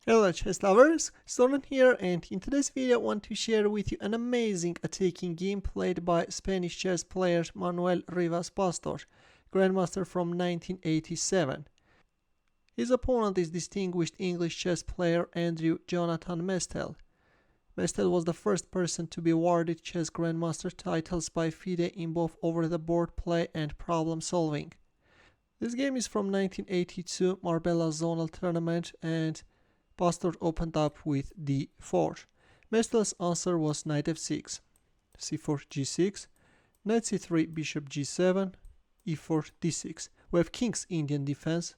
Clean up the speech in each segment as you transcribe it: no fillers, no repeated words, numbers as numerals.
Hello chess lovers, Zonal here, and in today's video I want to share with you an amazing attacking game played by Spanish chess player Manuel Rivas, Grandmaster from 1987. His opponent is distinguished English chess player Andrew Jonathan Mestel. Mestel was the first person to be awarded chess Grandmaster titles by FIDE in both over-the-board play and problem solving. This game is from 1982 Marbella Zonal tournament, and Pastor opened up with d4. Mestel's answer was knight f6, c4 g6, knight c3 bishop g7, e4 d6. We have king's Indian defense,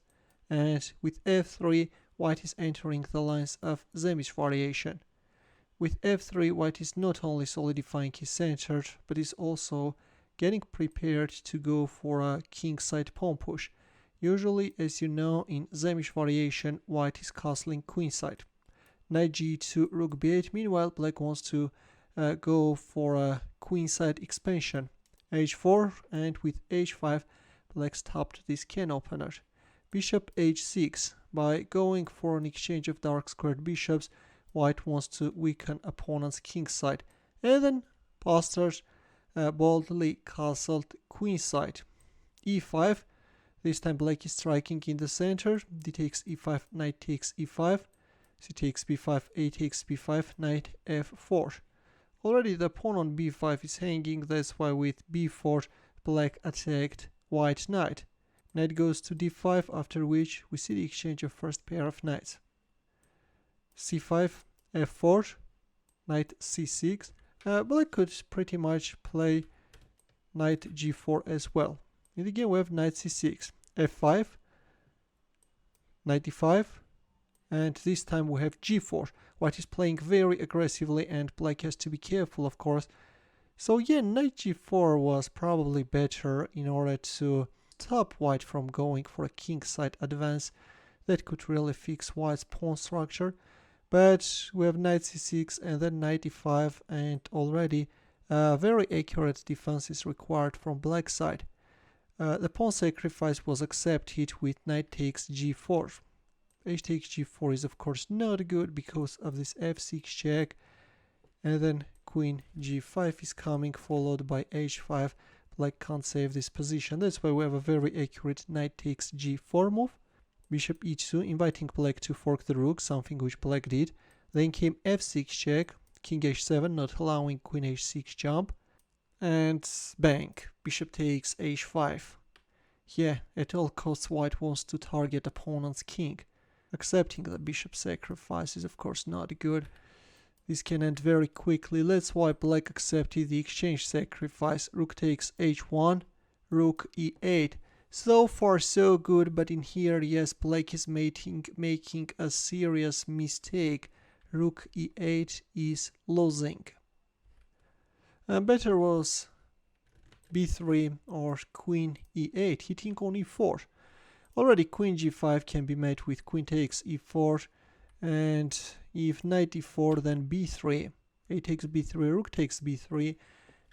and with f3 white is entering the lines of Saemisch variation. With f3 white is not only solidifying his center, but is also getting prepared to go for a kingside pawn push. Usually, as you know, in Saemisch variation, white is castling queenside. Knight g2, rook b8. Meanwhile, black wants to go for a queenside expansion. h4, and with h5, black stopped this can opener. Bishop h6. By going for an exchange of dark squared bishops, white wants to weaken opponent's kingside. And then Pastor boldly castled queenside. e5. This time black is striking in the center. D takes e5, knight takes e5, c takes b5, a takes b5, knight f4. Already the pawn on b5 is hanging, that's why with b4 black attacked white knight. Knight goes to d5, after which we see the exchange of first pair of knights. c5, f4, knight c6. Black could pretty much play knight g4 as well. In the game we have knight c6, f5, knight e5, and this time we have g4. White is playing very aggressively and black has to be careful, of course. So yeah, knight g4 was probably better in order to stop white from going for a kingside advance. That could really fix white's pawn structure. But we have knight c6 and then knight e5, and already very accurate defense is required from black side. The pawn sacrifice was accepted with knight takes g4. H takes g4 is of course not good because of this f6 check, and then queen g5 is coming, followed by h5. Black can't save this position, that's why we have a very accurate knight takes g4 move. Bishop e2, inviting black to fork the rook, something which black did. Then came f6 check, king h7, not allowing queen h6 jump. And bang, bishop takes h5. Yeah, at all costs white wants to target opponent's king. Accepting the bishop sacrifice is of course not good. This can end very quickly, that's why black accepted the exchange sacrifice. Rook takes h1, rook e8. So far so good, but in here, yes, black is making a serious mistake. Rook e8 is losing. Better was b3 or queen e8, hitting on e4. Already queen g5 can be met with queen takes e4, and if knight e4 then b3, a takes b3, rook takes b3,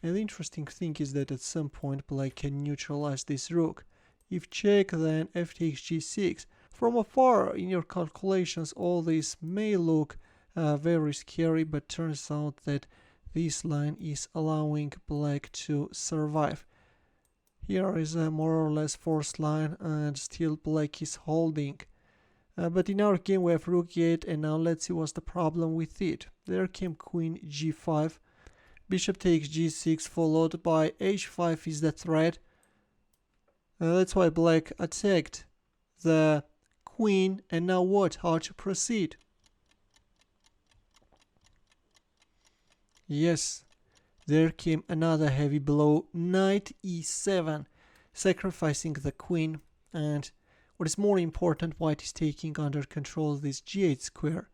and the interesting thing is that at some point black can neutralize this rook. If check, then f takes g6. From afar in your calculations all this may look very scary, but turns out that this line is allowing black to survive. Here is a more or less forced line, and still black is holding. But in our game we have rook e8, and now let's see what's the problem with it. There came queen g5, bishop takes g6, followed by h5 is the threat. That's why black attacked the queen, and now what? How to proceed? Yes, there came another heavy blow, knight e7, sacrificing the queen, and what is more important, white is taking under control this g8 square.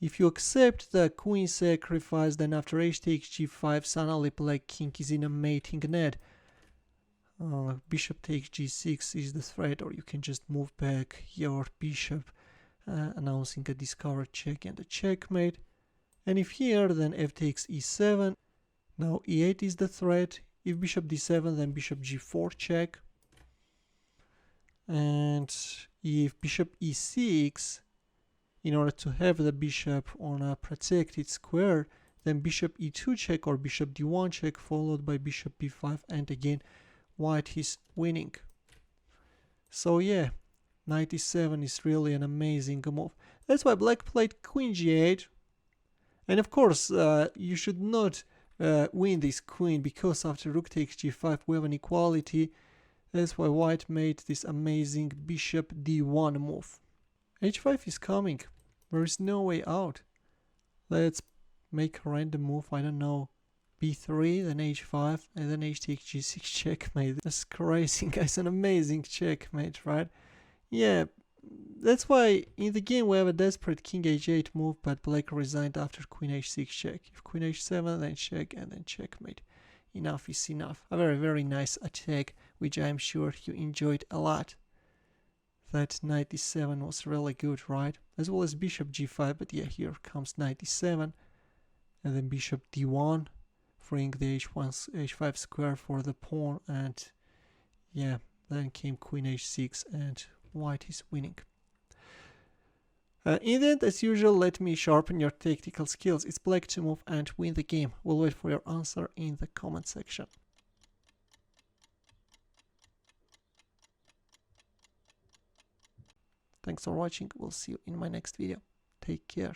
If you accept the queen sacrifice, then after h takes g5, suddenly black king is in a mating net. Bishop takes g6 is the threat, or you can just move back your bishop, announcing a discovered check and a checkmate. And if here, then f takes e7. Now e8 is the threat. If bishop d7, then bishop g4 check. And if bishop e6, in order to have the bishop on a protected square, then bishop e2 check or bishop d1 check followed by bishop b5, and again white is winning. So yeah, knight e7 is really an amazing move. That's why black played queen g8, and of course you should not win this queen, because after rook takes g5 we have an equality. That's why white made this amazing bishop d1 move. h5 is coming. There is no way out. Let's make a random move. I don't know. b3, then h5, and then h takes g6 checkmate. That's crazy, guys. An amazing checkmate, right? Yeah, that's why in the game we have a desperate king h8 move, but black resigned after queen h6 check. If queen h7, then check, and then checkmate. Enough is enough. A very, very nice attack, which I'm sure you enjoyed a lot. That knight e7 was really good, right? As well as bishop g5, but yeah, here comes knight e7, and then bishop d1, freeing the h5 square for the pawn, and yeah, then came queen h6, and white is winning. In the end, as usual, let me sharpen your tactical skills. It's black to move and win the game. We'll wait for your answer in the comment section. Thanks for watching. We'll see you in my next video. Take care.